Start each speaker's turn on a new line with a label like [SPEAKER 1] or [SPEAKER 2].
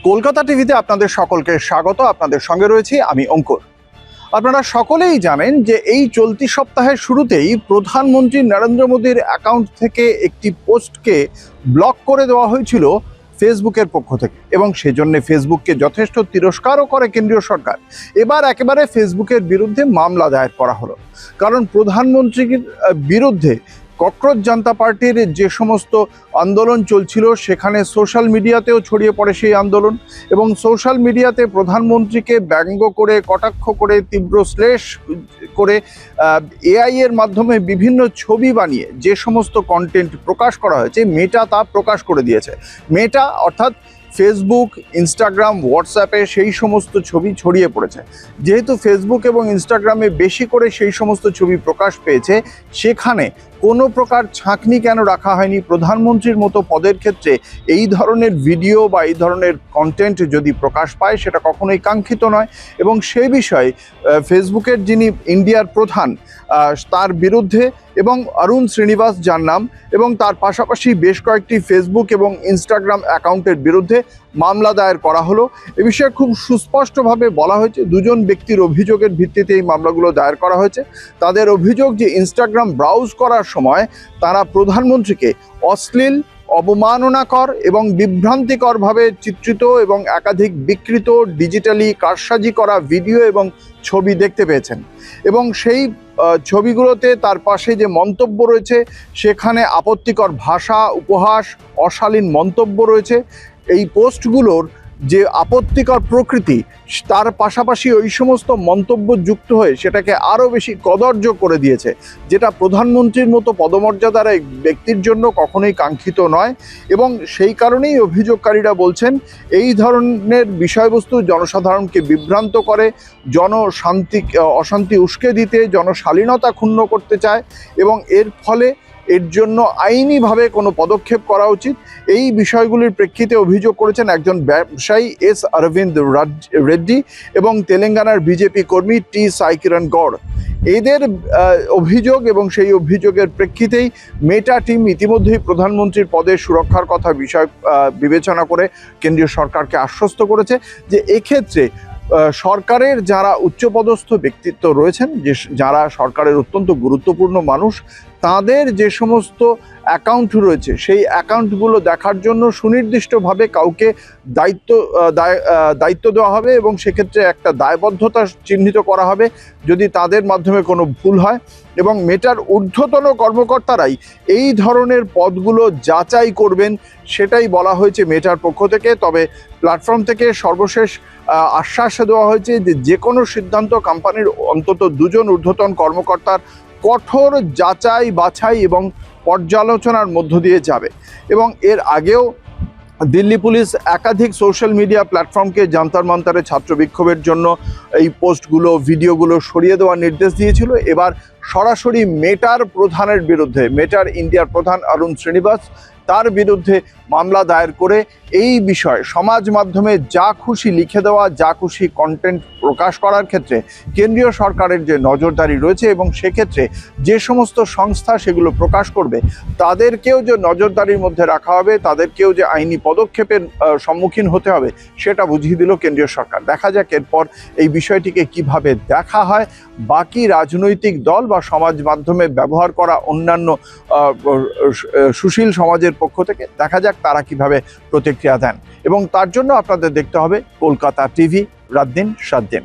[SPEAKER 1] কলকাতা টিভিতে আপনাদের সকলকে স্বাগত। আপনাদের সঙ্গে রয়েছি আমি অঙ্কুর। আপনারা সকলেই জানেন যে এই চলতি সপ্তাহের শুরুতেই প্রধানমন্ত্রী নরেন্দ্র মোদীর অ্যাকাউন্ট থেকে একটি পোস্টকে ব্লক করে দেওয়া হয়েছিল ফেসবুকের পক্ষ থেকে, এবং সেজন্য ফেসবুককে যথেষ্ট তিরস্কারও করে কেন্দ্রীয় সরকার। এবার একেবারে ফেসবুকের বিরুদ্ধে মামলা দায়ের করা হলো, কারণ প্রধানমন্ত্রীর বিরুদ্ধে ককরোচ জনতা পার্টির যে সমস্ত আন্দোলন চলছিল সেখানে সোশ্যাল মিডিয়াতেও ছড়িয়ে পড়ে সেই আন্দোলন, এবং সোশ্যাল মিডিয়াতে প্রধানমন্ত্রীকে ব্যঙ্গ করে, কটাক্ষ করে, তীব্র শ্লেষ করে এআই এর মাধ্যমে বিভিন্ন ছবি বানিয়ে যে সমস্ত কন্টেন্ট প্রকাশ করা হয়েছে, মেটা তা প্রকাশ করে দিয়েছে। মেটা অর্থাৎ ফেসবুক, ইনস্টাগ্রাম, হোয়াটসঅ্যাপে সেই সমস্ত ছবি ছড়িয়ে পড়েছে। যেহেতু ফেসবুক এবং ইনস্টাগ্রামে বেশি করে সেই সমস্ত ছবি প্রকাশ পেয়েছে, সেখানে কোনো প্রকার ছাঁকনি কেন রাখা হয়নি? প্রধানমন্ত্রীর মতো পদের ক্ষেত্রে এই ধরনের ভিডিও বা এই ধরনের কন্টেন্ট যদি প্রকাশ পায় সেটা কখনোই কাঙ্ক্ষিত নয়, এবং সেই বিষয়ে ফেসবুকের যিনি ইন্ডিয়ার প্রধান তার বিরুদ্ধে, এবং অরুণ শ্রীনিবাস যার নাম, এবং তার পাশাপাশি বেশ কয়েকটি ফেসবুক এবং ইনস্টাগ্রাম অ্যাকাউন্টের বিরুদ্ধে মামলা দায়ের করা হলো। এ বিষয়ে খুব সুস্পষ্টভাবে বলা হয়েছে, দুজন ব্যক্তির অভিযোগের ভিত্তিতে এই মামলাগুলো দায়ের করা হয়েছে। তাদের অভিযোগ যে ইনস্টাগ্রাম ব্রাউজ করার সময় তারা প্রধানমন্ত্রীকে অশ্লীল, অবমাননাকর এবং বিভ্রান্তিকরভাবে চিত্রিত এবং একাধিক বিকৃত, ডিজিটালি কারসাজি করা ভিডিও এবং ছবি দেখতে পেয়েছেন, এবং সেই ছবিগুলোতে তার পাশে যে মন্তব্য রয়েছে সেখানে আপত্তিকর ভাষা, উপহাস, অশালীন মন্তব্য রয়েছে। এই পোস্টগুলোর যে আপত্তিকর প্রকৃতি, তার পাশাপাশি ওই সমস্ত মন্তব্য যুক্ত হয়ে সেটাকে আরও বেশি কদর্য করে দিয়েছে, যেটা প্রধানমন্ত্রীর মতো পদমর্যাদার এক ব্যক্তির জন্য কখনোই কাঙ্ক্ষিত নয়। এবং সেই কারণেই অভিযোগকারীরা বলছেন এই ধরনের বিষয়বস্তু জনসাধারণকে বিভ্রান্ত করে, অশান্তি উস্কে দিতে, জনশালীনতা ক্ষুণ্ণ করতে চায়, এবং এর ফলে এর জন্য আইনিভাবে কোনো পদক্ষেপ করা উচিত। এই বিষয়গুলির প্রেক্ষিতে অভিযোগ করেছেন একজন ব্যবসায়ী এস অরবিন্দ রেড্ডি এবং তেলেঙ্গানার বিজেপি কর্মী টি সাই কিরণ গৌড়। এদের অভিযোগ, এবং সেই অভিযোগের প্রেক্ষিতেই মেটা টিম ইতিমধ্যেই প্রধানমন্ত্রীর পদের সুরক্ষার কথা বিষয় বিবেচনা করে কেন্দ্রীয় সরকারকে আশ্বস্ত করেছে যে এক্ষেত্রে সরকারের যারা উচ্চপদস্থ ব্যক্তিত্ব রয়েছেন, যারা সরকারের অত্যন্ত গুরুত্বপূর্ণ মানুষ, তাদের যে সমস্ত অ্যাকাউন্ট রয়েছে সেই অ্যাকাউন্টগুলো দেখার জন্য সুনির্দিষ্টভাবে কাউকে দায়িত্ব দেওয়া হবে, এবং সেক্ষেত্রে একটা দায়বদ্ধতা চিহ্নিত করা হবে যদি তাদের মাধ্যমে কোনো ভুল হয়, এবং মেটার ঊর্ধ্বতন কর্মকর্তারাই এই ধরনের পদগুলো যাচাই করবেন, সেটাই বলা হয়েছে মেটার পক্ষ থেকে। তবে প্ল্যাটফর্ম থেকে সর্বশেষ আশ্বাস দেওয়া হয়েছে যে কোনো সিদ্ধান্ত কোম্পানির অন্তত দুজন ঊর্ধ্বতন কর্মকর্তার কঠোর যাচাই বাছাই এবং পর্যালোচনার মধ্য দিয়ে যাবে। এবং এর আগেও দিল্লি পুলিশ একাধিক সোশ্যাল মিডিয়া প্ল্যাটফর্মকে জান্তর মন্তরে ছাত্র বিক্ষোভের জন্য এই পোস্টগুলো, ভিডিওগুলো সরিয়ে দেওয়ার নির্দেশ দিয়েছিল। এবার সরাসরি মেটার প্রধানের বিরুদ্ধে, মেটার ইন্ডিয়ার প্রধান অরুণ শ্রীনিবাস, তার বিরুদ্ধে মামলা দায়ের করে এই বিষয়ে সমাজ মাধ্যমে যা খুশি লিখে দেওয়া, যা খুশি কন্টেন্ট প্রকাশ করার ক্ষেত্রে কেন্দ্রীয় সরকারের যে নজরদারি রয়েছে, এবং সেক্ষেত্রে যে সমস্ত সংস্থা সেগুলো প্রকাশ করবে তাদেরকেও যে নজরদারির মধ্যে রাখা হবে, তাদেরকেও যে আইনি পদক্ষেপের সম্মুখীন হতে হবে, সেটা বুঝিয়ে দিল কেন্দ্রীয় সরকার। দেখা যাক এরপর এই বিষয়টিকে কিভাবে দেখা হয় বাকি রাজনৈতিক দল বা সমাজ মাধ্যমে ব্যবহার করা অন্যান্য সুশীল সমাজের পক্ষ থেকে। দেখা যাক তারা কিভাবে প্রতিক্রিয়া দেন, এবং তার জন্য আপনাদের দেখতে হবে কলকাতা টিভি, রাত দিন 7 দিন।